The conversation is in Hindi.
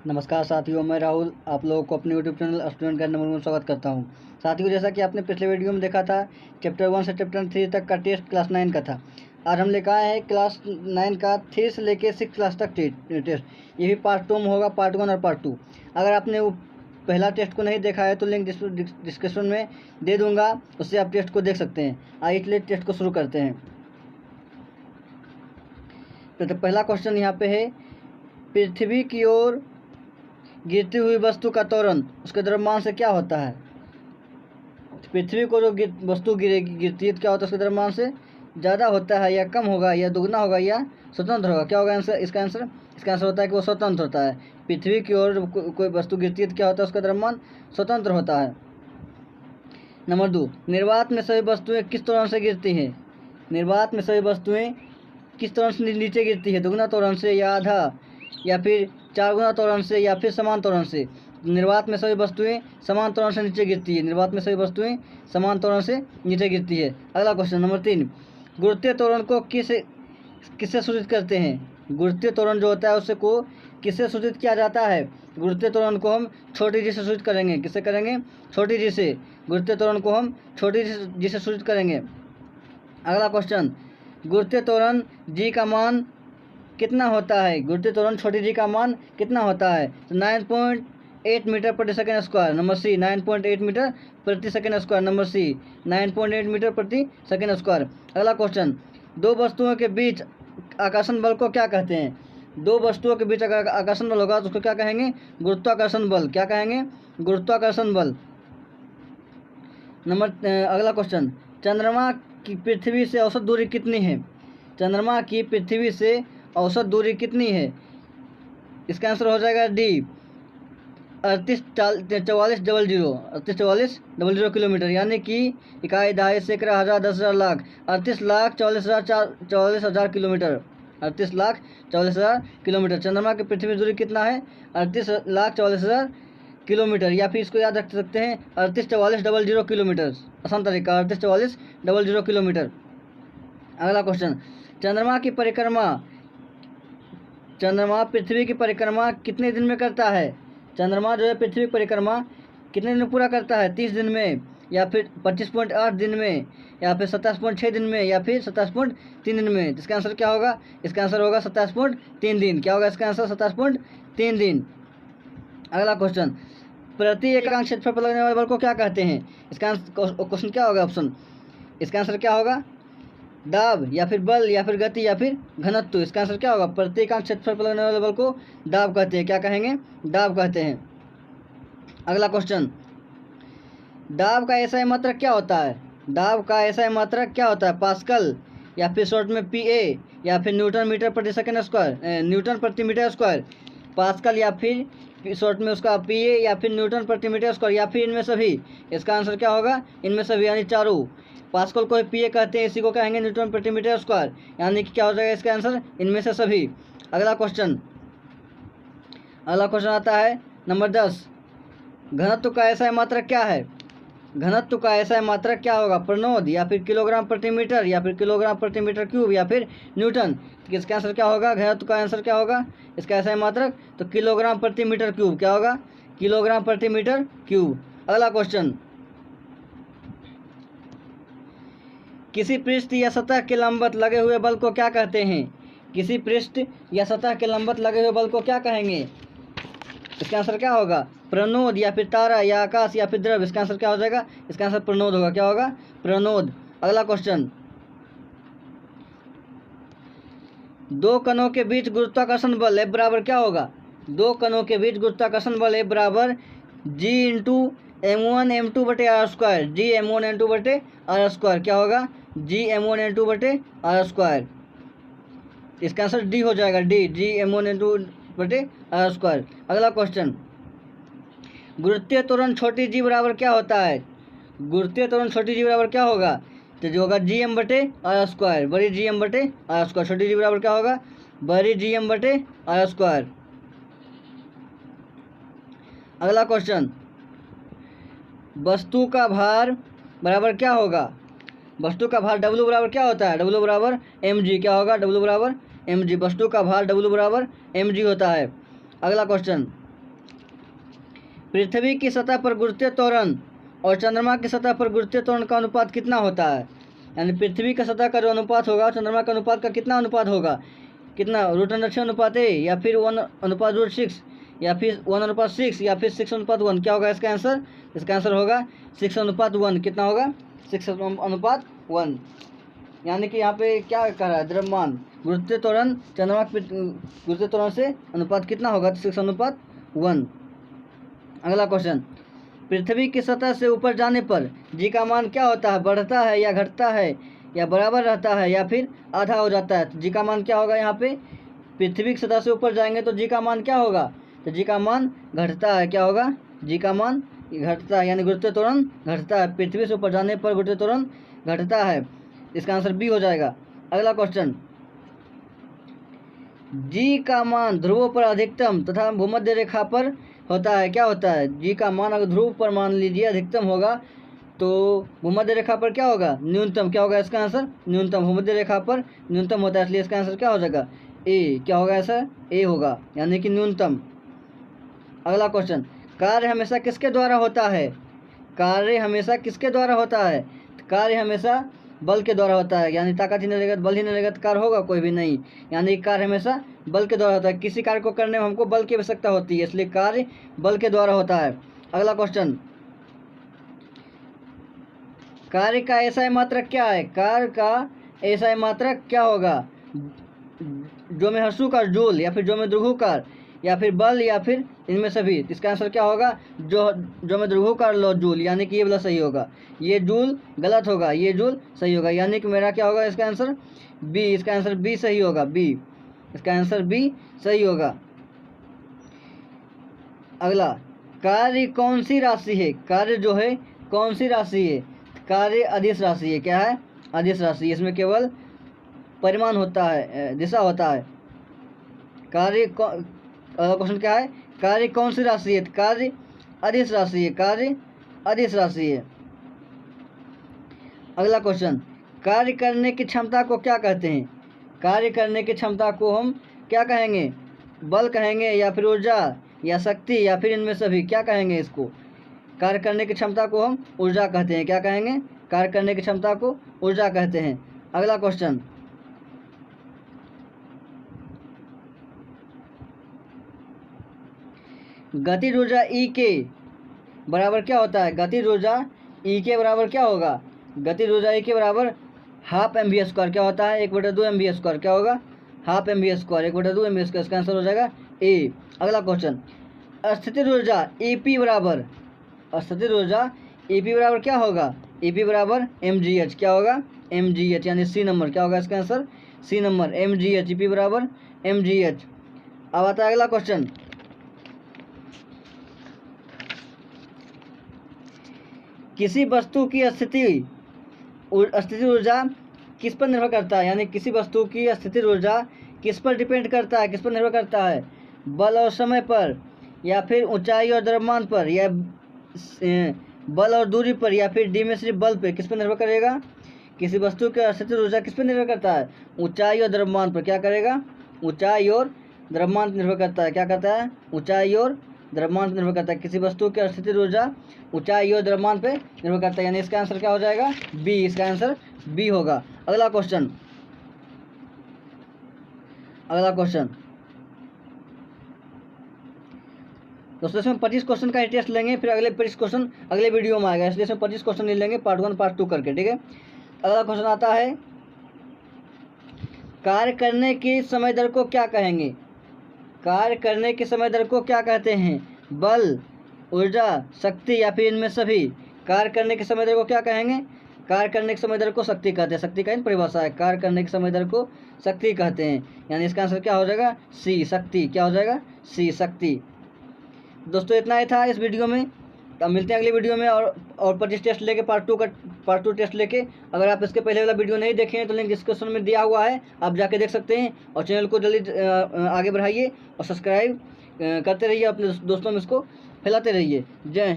नमस्कार साथियों, मैं राहुल आप लोगों को अपने YouTube channel student guide number 1 में स्वागत करता हूं। साथियों, जैसा कि आपने पिछले वीडियो में देखा था, चैप्टर 1 से चैप्टर 3 तक का टेस्ट क्लास 9 का था। आज हम लेकर आए हैं क्लास 9 का 3 से लेकर 6 क्लास तक टेस्ट। ये भी पार्ट 2 में होगा, पार्ट 1 और पार्ट 2। अगर आपने वो पहला टेस्ट को नहीं देखा है तो लिंक डिस्क्रिप्शन में दे दूँगा, उससे आप टेस्ट को देख सकते हैं। आइए चलिए टेस्ट को शुरू करते हैं। तो पहला क्वेश्चन यहाँ पे है, पृथ्वी की ओर गिरती हुई वस्तु का त्वरण उसके द्रव्यमान से क्या होता है। पृथ्वी को जो वस्तु गिरती है तो क्या होता है, उसके द्रव्यमान से ज़्यादा होता है, या कम होगा, या दुगना होगा, या स्वतंत्र होगा। क्या होगा आंसर? इसका आंसर होता है कि वो स्वतंत्र होता है। पृथ्वी की ओर कोई वस्तु गिरती है तो क्या होता है, उसका द्रव्यमान स्वतंत्र होता है। नंबर 2, निर्वात में सभी वस्तुएं किस त्वरण से गिरती हैं। निर्वात में सभी वस्तुएं किस त्वरण से नीचे गिरती है, दुगना त्वरण से, या आधा, या फिर 4 गुना त्वरण से, या फिर समान त्वरण से। निर्वात में सभी वस्तुएं समान त्वरण से नीचे गिरती है। निर्वात में सभी वस्तुएं समान त्वरण से नीचे गिरती है। अगला क्वेश्चन नंबर 3, गुरुत्वीय त्वरण को किससे सूचित करते हैं। गुरुत्वीय त्वरण जो होता है उससे को किससे सूचित किया जाता है। गुरुत्वीय त्वरण को हम छोटी जी से सूचित करेंगे। किससे करेंगे? छोटी जी से। गुरुत्वीय त्वरण को हम छोटी जी से सूचित करेंगे। अगला क्वेश्चन, गुरुत्वीय त्वरण जी का मान कितना होता है। गुरुत्वीय त्वरण छोटी जी का मान कितना होता है? तो 9.8 मीटर प्रति second square. Number C, 9.8 metre प्रति second square. Number C, 9.8 metre प्रति सेकेंड स्क्वायर। अगला क्वेश्चन, दो वस्तुओं के बीच आकर्षण बल को क्या कहते हैं। दो वस्तुओं के बीच अगर आकर्षण बल होगा तो उसको क्या कहेंगे? गुरुत्वाकर्षण बल। क्या कहेंगे? गुरुत्वाकर्षण बल। अगला क्वेश्चन, चंद्रमा की पृथ्वी से औसत दूरी कितनी है। चंद्रमा की पृथ्वी से औसत दूरी कितनी है? इसका आंसर हो जाएगा डी, 38,44,00 किलोमीटर, यानी कि इकाई, दहाई, सैकड़ा, हज़ार, 10,000, लाख। 38,44,000 किलोमीटर। 38,44,000 किलोमीटर। चंद्रमा की पृथ्वी दूरी कितना है? 38,44,000 किलोमीटर, या फिर इसको याद रख सकते हैं 38,44,00 किलोमीटर। आसान तरीका, 38,44,00 किलोमीटर। अगला क्वेश्चन, चंद्रमा पृथ्वी की परिक्रमा कितने दिन में करता है। चंद्रमा जो है पृथ्वी की परिक्रमा कितने दिन में पूरा करता है? 30 दिन में, या फिर 25.8 दिन में, या फिर 27.6 दिन में, या फिर 27.3 दिन में। इसका आंसर क्या होगा? इसका आंसर होगा 27.3 दिन। क्या होगा इसका आंसर? 27.3 दिन। अगला क्वेश्चन, प्रति एकांक क्षेत्रफल पर लगने वाले बल को क्या कहते हैं। इसका क्वेश्चन क्या होगा? ऑप्शन, इसका आंसर क्या होगा? दाब, या फिर बल, या फिर गति, या फिर घनत्व। इसका आंसर क्या होगा? प्रति एकांक क्षेत्रफल पर लगने वाले बल को दाब कहते हैं। क्या कहेंगे? दाब कहते हैं। अगला क्वेश्चन, दाब का एसआई मात्रक क्या होता है। दाब का एसआई मात्रक क्या होता है? पास्कल, या फिर शॉर्ट में पीए, या फिर न्यूटन मीटर प्रति सेकेंड स्क्वायर, न्यूटन प्रति मीटर स्क्वायर। पास्कल, या फिर शॉर्ट में उसका पीए, या फिर न्यूटन प्रति मीटर स्क्वायर, या फिर इनमें सभी। इसका आंसर क्या होगा? इनमें सभी, यानी चारों। पास्कल को पीए कहते हैं, इसी को कहेंगे न्यूटन प्रति मीटर स्क्वायर, यानी कि क्या हो जाएगा इसका आंसर? इनमें से सभी। अगला क्वेश्चन आता है नंबर 10, घनत्व का एसआई मात्रक क्या है। घनत्व का एसआई मात्रक क्या होगा? प्रणोद, या फिर किलोग्राम प्रति मीटर, या फिर किलोग्राम प्रति मीटर क्यूब, या फिर न्यूटन। इसका आंसर क्या होगा? घनत्व का आंसर क्या होगा इसका एसआई मात्रक? तो किलोग्राम प्रति मीटर क्यूब। क्या होगा? किलोग्राम प्रति मीटर क्यूब। अगला क्वेश्चन, किसी पृष्ठ या सतह के लंबवत लगे हुए बल को क्या कहते हैं। किसी पृष्ठ या सतह के लंबवत लगे हुए बल को क्या कहेंगे? इसका आंसर क्या होगा? प्रणोद, या फिर तारा, या आकाश, या फिर द्रव। इसका आंसर क्या हो जाएगा? इसका आंसर प्रणोद होगा। क्या होगा? प्रणोद। अगला क्वेश्चन, दो कणों के बीच गुरुत्वाकर्षण बल F बराबर क्या होगा। दो कणों के बीच गुरुत्वाकर्षण बल F बराबर G इंटू M1 बटे R स्क्वायर। G M1 बटे R स्क्वायर। क्या होगा? G M1 बटे R स्क्वायर। इसका आंसर डी हो जाएगा, डी, G M1 बटे R स्क्वायर। अगला क्वेश्चन, गुरुत्वीय त्वरण छोटी जी बराबर क्या होता है। गुरुत्वीय त्वरण छोटी जी बराबर क्या होगा? तो जो होगा Gm बटे R स्क्वायर, बड़ी Gm बटे R स्क्वायर। छोटी जी बराबर क्या होगा? बड़ी Gm बटे R स्क्वायर। अगला क्वेश्चन, वस्तु का भार बराबर क्या होगा। वस्तु का भार W बराबर क्या होता है? W बराबर mg। क्या होगा? W बराबर mg। वस्तु का भार W बराबर mg होता है। अगला क्वेश्चन, पृथ्वी की सतह पर गुरुत्वीय त्वरण और चंद्रमा की सतह पर गुरुत्वीय त्वरण का अनुपात कितना होता है? यानी पृथ्वी का सतह का जो अनुपात होगा चंद्रमा का अनुपात का कितना अनुपात होगा? कितना, √6 अनुपात ए, या फिर 1/√6, या फिर 1/6, या फिर 6/1? क्या होगा इसका आंसर? इसका आंसर होगा 6/1। कितना होगा? 6/1। यानी कि यहाँ पे क्या कह रहा है, द्रव्यमान गुरुत्वीय त्वरण चंद्रमा गुरुत्वीय त्वरण से अनुपात कितना होगा? 6/1। अगला क्वेश्चन, पृथ्वी की सतह से ऊपर जाने पर जी का मान क्या होता है? बढ़ता है या घटता है या बराबर रहता है या फिर आधा हो जाता है? तो जी का मान क्या होगा? यहाँ पे पृथ्वी की सतह से ऊपर जाएंगे तो जी का मान क्या होगा? तो जी का मान घटता है। क्या होगा? जी का मान घटता है, यानी गुरुत्वीय त्वरण घटता है। पृथ्वी से ऊपर जाने पर गुरुत्वीय त्वरण घटता है। इसका आंसर बी हो जाएगा। अगला क्वेश्चन, जी का मान ध्रुवों पर अधिकतम तथा भूमध्य रेखा पर होता है। क्या होता है? जी का मान अगर ध्रुव पर मान लीजिए अधिकतम होगा तो भूमध्य रेखा पर क्या होगा? न्यूनतम। क्या होगा इसका आंसर? न्यूनतम। भूमध्य रेखा पर न्यूनतम होता है, इसलिए इसका आंसर क्या हो जाएगा? ए। क्या होगा आंसर? ए होगा, यानी कि न्यूनतम। अगला क्वेश्चन, कार्य हमेशा किसके द्वारा होता है? कार्य हमेशा किसके द्वारा होता है? कार्य हमेशा बल के द्वारा होता है, यानी ताकत ही नहीं लगेगा, बल ही नहीं लगेगा तो कार्य होगा कोई भी नहीं। यानी कार्य हमेशा बल के द्वारा होता है। किसी कार्य को करने में हमको बल की आवश्यकता होती है, इसलिए कार्य बल के द्वारा होता है। अगला क्वेश्चन, कार्य का एसआई मात्रक क्या है? कार्य का एसआई मात्रक क्या होगा? जो में हर्षुकार जूल, या फिर जो में द्रुघुकार, या फिर बल, या फिर इनमें सभी? इसका आंसर क्या होगा? जो में द्रुघुकार लो जूल, यानी कि ये वाला सही होगा। ये जूल गलत होगा, ये जूल सही होगा, यानी कि मेरा क्या होगा इसका आंसर? बी। इसका आंसर बी सही होगा, बी। इसका आंसर बी सही होगा। अगला, कार्य कौन सी राशि है? कार्य जो है कौन सी राशि है? कार्य अदिश राशि है। क्या है? अदिश राशि। इसमें केवल परिमाण होता है, दिशा होता है। कार्य क्वेश्चन क्या है? कार्य कौन सी राशि है? कार्य अदिश राशि है, कार्य अदिश राशि है। अगला क्वेश्चन, कार्य करने की क्षमता को क्या कहते हैं? कार्य करने की क्षमता को हम क्या कहेंगे? बल कहेंगे, या फिर ऊर्जा, या शक्ति, या फिर इनमें सभी? क्या कहेंगे इसको? कार्य करने की क्षमता को हम ऊर्जा कहते हैं। क्या कहेंगे? कार्य करने की क्षमता को ऊर्जा कहते हैं। अगला क्वेश्चन, गतिज ऊर्जा ई के बराबर क्या होता है? गतिज ऊर्जा ई के बराबर क्या होगा? गतिज ऊर्जा ई के बराबर ½ mv²। क्या होता है? 1/2 mv²। क्या होगा? ½ mv², 1/2 mv²। इसका आंसर हो जाएगा ए। अगला क्वेश्चन, स्थितिज ऊर्जा ईपी बराबर, स्थितिज ऊर्जा ईपी बराबर क्या होगा? ईपी बराबर mgh। क्या होगा? mgh, यानी सी नंबर। क्या होगा इसका answer? C number, mgh। EP बराबर mgh। अब आता है अगला क्वेश्चन, किसी वस्तु की स्थिति ऊर्जा किस पर निर्भर करता है? यानी किसी वस्तु की स्थिति ऊर्जा किस पर डिपेंड करता है? किस पर निर्भर करता है? बल और समय पर, या फिर ऊंचाई और द्रव्यमान पर, या बल और दूरी पर, या फिर डी में सिर्फ बल पर? किस पर निर्भर करेगा? किसी वस्तु की स्थिति ऊर्जा किस पर निर्भर करता है? ऊंचाई और द्रव्यमान पर। क्या करेगा? ऊंचाई और द्रव्यमान पर निर्भर करता है। क्या कहता है? ऊंचाई और द्रव्यमान पर निर्भर करता है। किसी वस्तु की स्थिति ऊर्जा ऊंचाई और द्रव्यमान पे निर्भर करता है, यानी इसका आंसर क्या हो जाएगा? बी। इसका आंसर बी होगा। अगला क्वेश्चन, अगला क्वेश्चन दोस्तों, इसमें 25 क्वेश्चन का टेस्ट लेंगे, फिर अगले 25 क्वेश्चन अगले वीडियो में आएगा, इसलिए इसमें 25 क्वेश्चन नहीं लेंगे, पार्ट 1 पार्ट 2 करके, ठीक है। अगला क्वेश्चन आता है, कार्य करने की समय दर को क्या कहेंगे? कार्य करने की समय दर को क्या कहते हैं? बल, ऊर्जा, शक्ति, या फिर इनमें सभी? कार्य करने की समय दर को क्या कहेंगे? कार्य करने की समय दर को शक्ति कहते हैं। शक्ति का इन परिभाषा है, कार्य करने की समय दर को शक्ति कहते हैं, यानी इसका आंसर क्या हो जाएगा? सी, शक्ति। क्या हो जाएगा? सी, शक्ति। दोस्तों इतना ही था इस वीडियो में, अब मिलते हैं अगली वीडियो में और 25 टेस्ट लेके पार्ट 2 टेस्ट लेके। अगर आप इसके पहले वाला वीडियो नहीं देखे हैं तो लिंक डिस्क्रिप्शन में दिया हुआ है, आप जाके देख सकते हैं। और चैनल को जल्दी आगे बढ़ाइए और सब्सक्राइब करते रहिए, अपने दोस्तों में इसको फैलाते रहिए। जय हिंद।